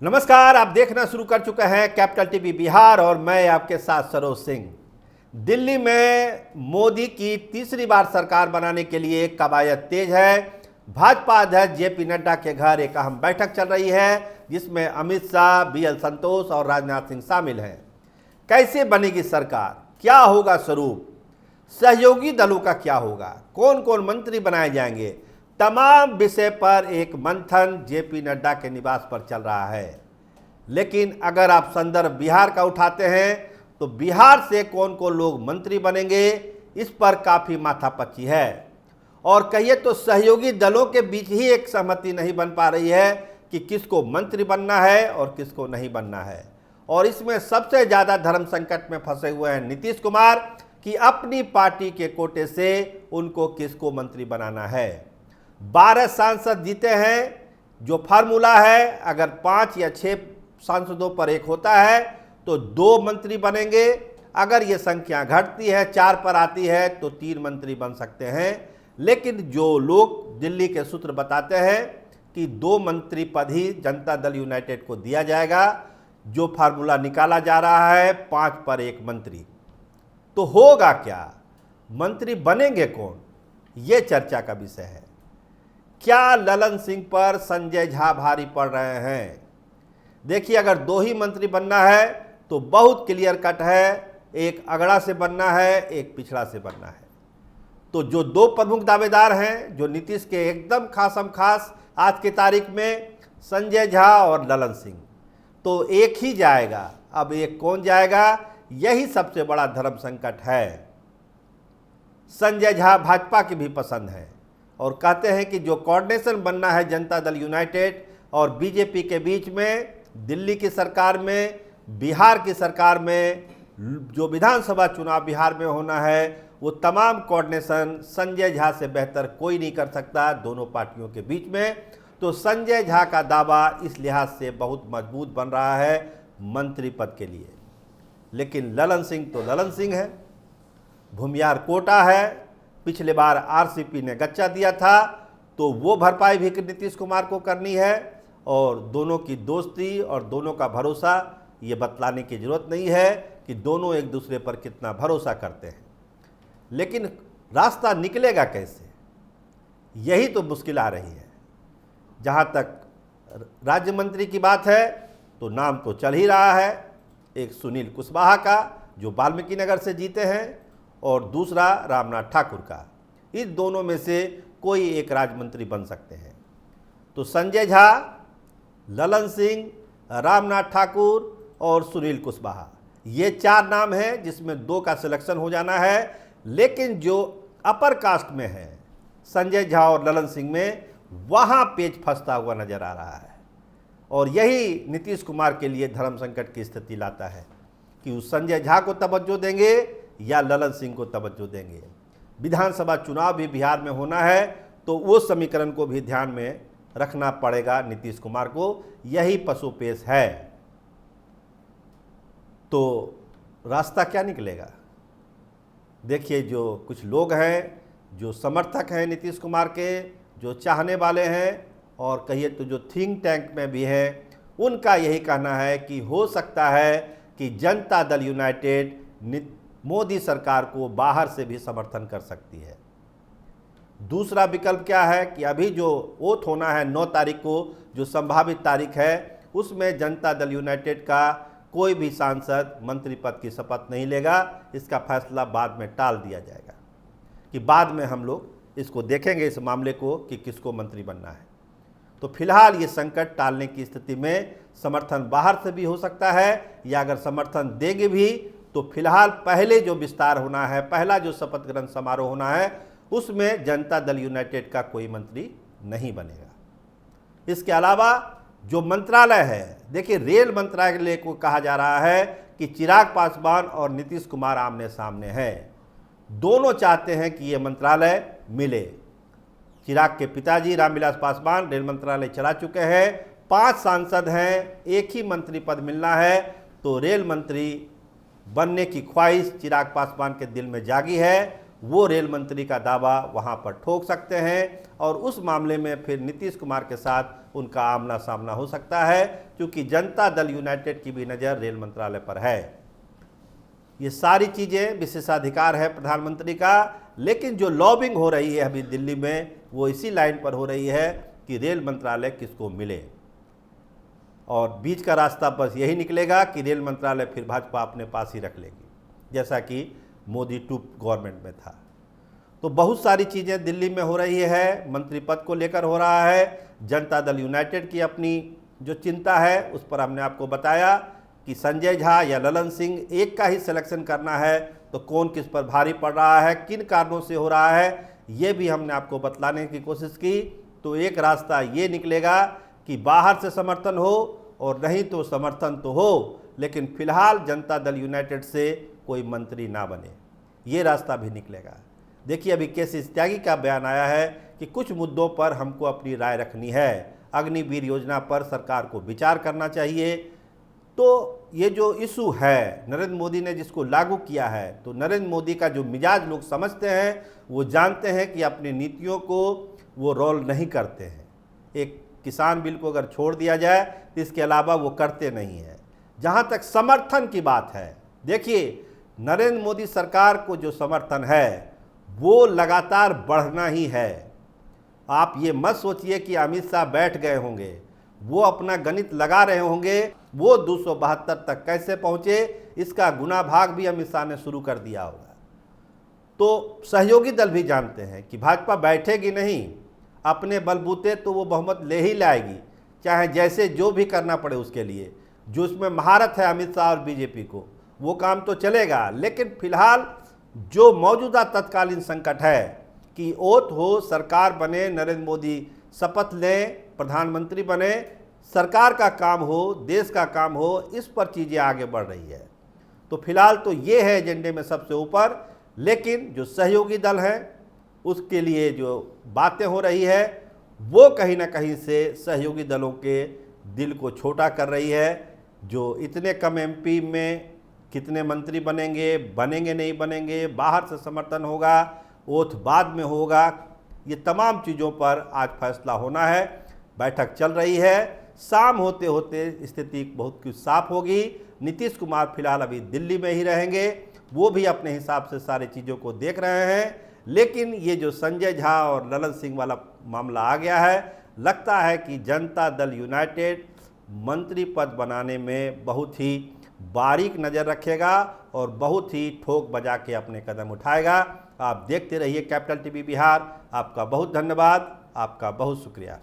नमस्कार, आप देखना शुरू कर चुके हैं कैपिटल टीवी बिहार और मैं आपके साथ सरोज सिंह। दिल्ली में मोदी की तीसरी बार सरकार बनाने के लिए कवायद तेज है। भाजपा अध्यक्ष जेपी नड्डा के घर एक अहम बैठक चल रही है जिसमें अमित शाह, बीएल संतोष और राजनाथ सिंह शामिल हैं। कैसे बनेगी सरकार, क्या होगा स्वरूप, सहयोगी दलों का क्या होगा, कौन कौन मंत्री बनाए जाएंगे, तमाम विषय पर एक मंथन जेपी नड्डा के निवास पर चल रहा है। लेकिन अगर आप संदर्भ बिहार का उठाते हैं तो बिहार से कौन कौन लोग मंत्री बनेंगे, इस पर काफ़ी माथापच्ची है। और कहिए तो सहयोगी दलों के बीच ही एक सहमति नहीं बन पा रही है कि किसको मंत्री बनना है और किसको नहीं बनना है। और इसमें सबसे ज़्यादा धर्म संकट में फंसे हुए हैं नीतीश कुमार कि अपनी पार्टी के कोटे से उनको किसको मंत्री बनाना है। 12 सांसद जीते हैं, जो फार्मूला है अगर 5 या 6 सांसदों पर एक होता है तो 2 मंत्री बनेंगे। अगर ये संख्या घटती है, 4 पर आती है तो 3 मंत्री बन सकते हैं। लेकिन जो लोग दिल्ली के सूत्र बताते हैं कि 2 मंत्री पद ही जनता दल यूनाइटेड को दिया जाएगा, जो फार्मूला निकाला जा रहा है 5 पर 1 मंत्री। तो होगा क्या, मंत्री बनेंगे कौन, ये चर्चा का विषय है। क्या ललन सिंह पर संजय झा भारी पड़ रहे हैं? देखिए, अगर 2 ही मंत्री बनना है तो बहुत क्लियर कट है, एक अगड़ा से बनना है, एक पिछड़ा से बनना है। तो जो 2 प्रमुख दावेदार हैं, जो नीतीश के एकदम खासम खास आज की तारीख में, संजय झा और ललन सिंह, तो एक ही जाएगा। अब एक कौन जाएगा, यही सबसे बड़ा धर्म संकट है। संजय झा भाजपा की भी पसंद है और कहते हैं कि जो कोऑर्डिनेशन बनना है जनता दल यूनाइटेड और बीजेपी के बीच में, दिल्ली की सरकार में, बिहार की सरकार में, जो विधानसभा चुनाव बिहार में होना है, वो तमाम कोऑर्डिनेशन संजय झा से बेहतर कोई नहीं कर सकता दोनों पार्टियों के बीच में। तो संजय झा का दावा इस लिहाज से बहुत मजबूत बन रहा है मंत्री पद के लिए। लेकिन ललन सिंह तो ललन सिंह है, भूमियार कोटा है, पिछले बार आरसीपी ने गच्चा दिया था, तो वो भरपाई भी नीतीश कुमार को करनी है। और दोनों की दोस्ती और दोनों का भरोसा, ये बतलाने की ज़रूरत नहीं है कि दोनों एक दूसरे पर कितना भरोसा करते हैं। लेकिन रास्ता निकलेगा कैसे, यही तो मुश्किल आ रही है। जहाँ तक राज्य मंत्री की बात है तो नाम तो चल ही रहा है, एक सुनील कुशवाहा का जो वाल्मीकि नगर से जीते हैं और दूसरा रामनाथ ठाकुर का। इस दोनों में से कोई एक राज्य मंत्री बन सकते हैं। तो संजय झा, ललन सिंह, रामनाथ ठाकुर और सुनील कुशवाहा, ये 4 नाम हैं जिसमें 2 का सिलेक्शन हो जाना है। लेकिन जो अपर कास्ट में है संजय झा और ललन सिंह में, वहाँ पेच फंसता हुआ नजर आ रहा है। और यही नीतीश कुमार के लिए धर्म संकट की स्थिति लाता है कि उस संजय झा को तवज्जो देंगे या ललन सिंह को तवज्जो देंगे। विधानसभा चुनाव भी बिहार में होना है, तो वो समीकरण को भी ध्यान में रखना पड़ेगा नीतीश कुमार को। यही पशुपेश है। तो रास्ता क्या निकलेगा? देखिए, जो कुछ लोग हैं, जो समर्थक हैं नीतीश कुमार के, जो चाहने वाले हैं, और कहिए तो जो थिंक टैंक में भी हैं, उनका यही कहना है कि हो सकता है कि जनता दल यूनाइटेड मोदी सरकार को बाहर से भी समर्थन कर सकती है। दूसरा विकल्प क्या है कि अभी जो ओथ होना है 9 तारीख को, जो संभावित तारीख है, उसमें जनता दल यूनाइटेड का कोई भी सांसद मंत्री पद की शपथ नहीं लेगा। इसका फैसला बाद में टाल दिया जाएगा कि बाद में हम लोग इसको देखेंगे, इस मामले को, कि किसको मंत्री बनना है। तो फिलहाल ये संकट टालने की स्थिति में समर्थन बाहर से भी हो सकता है, या अगर समर्थन देंगे भी तो फिलहाल पहले जो विस्तार होना है, पहला जो शपथ ग्रहण समारोह होना है, उसमें जनता दल यूनाइटेड का कोई मंत्री नहीं बनेगा। इसके अलावा जो मंत्रालय है, देखिए, रेल मंत्रालय को कहा जा रहा है कि चिराग पासवान और नीतीश कुमार आमने सामने हैं। दोनों चाहते हैं कि ये मंत्रालय मिले। चिराग के पिताजी रामविलास पासवान रेल मंत्रालय चला चुके हैं, 5 सांसद हैं, एक ही मंत्री पद मिलना है। तो रेल मंत्री बनने की ख्वाहिश चिराग पासवान के दिल में जागी है वो रेल मंत्री का दावा वहाँ पर ठोक सकते हैं और उस मामले में फिर नीतीश कुमार के साथ उनका आमना सामना हो सकता है, क्योंकि जनता दल यूनाइटेड की भी नज़र रेल मंत्रालय पर है। ये सारी चीज़ें विशेषाधिकार है प्रधानमंत्री का, लेकिन जो लॉबिंग हो रही है अभी दिल्ली में वो इसी लाइन पर हो रही है कि रेल मंत्रालय किसको मिले, और बीच का रास्ता बस यही निकलेगा कि रेल मंत्रालय फिर भाजपा अपने पास ही रख लेगी, जैसा कि मोदी 2 गवर्नमेंट में था। तो बहुत सारी चीज़ें दिल्ली में हो रही है, मंत्री पद को लेकर हो रहा है। जनता दल यूनाइटेड की अपनी जो चिंता है उस पर हमने आपको बताया कि संजय झा या ललन सिंह, एक का ही सिलेक्शन करना है तो कौन किस पर भारी पड़ रहा है, किन कारणों से हो रहा है, ये भी हमने आपको बतलाने की कोशिश की। तो एक रास्ता ये निकलेगा कि बाहर से समर्थन हो और नहीं तो समर्थन तो हो, लेकिन फिलहाल जनता दल यूनाइटेड से कोई मंत्री ना बने, ये रास्ता भी निकलेगा। देखिए अभी केसी त्यागी का बयान आया है कि कुछ मुद्दों पर हमको अपनी राय रखनी है, अग्निवीर योजना पर सरकार को विचार करना चाहिए। तो ये जो इशू है नरेंद्र मोदी ने जिसको लागू किया है, तो नरेंद्र मोदी का जो मिजाज लोग समझते हैं, वो जानते हैं कि अपनी नीतियों को वो रोल नहीं करते हैं। एक किसान बिल को अगर छोड़ दिया जाए तो इसके अलावा वो करते नहीं हैं। जहाँ तक समर्थन की बात है, देखिए नरेंद्र मोदी सरकार को जो समर्थन है वो लगातार बढ़ना ही है। आप ये मत सोचिए कि अमित शाह बैठ गए होंगे, वो अपना गणित लगा रहे होंगे वो 272 तक कैसे पहुँचे, इसका गुना भाग भी अमित शाह ने शुरू कर दिया होगा। तो सहयोगी दल भी जानते हैं कि भाजपा बैठेगी नहीं, अपने बलबूते तो वो बहुमत ले ही लाएगी, चाहे जैसे जो भी करना पड़े उसके लिए। जो उसमें महारत है अमित शाह और बीजेपी को, वो काम तो चलेगा। लेकिन फिलहाल जो मौजूदा तत्कालीन संकट है कि ओथ हो, सरकार बने, नरेंद्र मोदी शपथ लें, प्रधानमंत्री बने, सरकार का काम हो, देश का काम हो, इस पर चीज़ें आगे बढ़ रही है। तो फिलहाल तो ये है एजेंडे में सबसे ऊपर। लेकिन जो सहयोगी दल हैं उसके लिए जो बातें हो रही है वो कहीं ना कहीं से सहयोगी दलों के दिल को छोटा कर रही है। जो इतने कम एमपी में कितने मंत्री बनेंगे, बनेंगे नहीं बनेंगे, बाहर से समर्थन होगा, ओथ बाद में होगा, ये तमाम चीज़ों पर आज फैसला होना है। बैठक चल रही है, शाम होते होते स्थिति बहुत कुछ साफ होगी। नीतीश कुमार फिलहाल अभी दिल्ली में ही रहेंगे, वो भी अपने हिसाब से सारी चीज़ों को देख रहे हैं। लेकिन ये जो संजय झा और ललन सिंह वाला मामला आ गया है, लगता है कि जनता दल यूनाइटेड मंत्री पद बनाने में बहुत ही बारीक नज़र रखेगा और बहुत ही ठोक बजा के अपने कदम उठाएगा। आप देखते रहिए कैपिटल टीवी बिहार। आपका बहुत धन्यवाद, आपका बहुत शुक्रिया।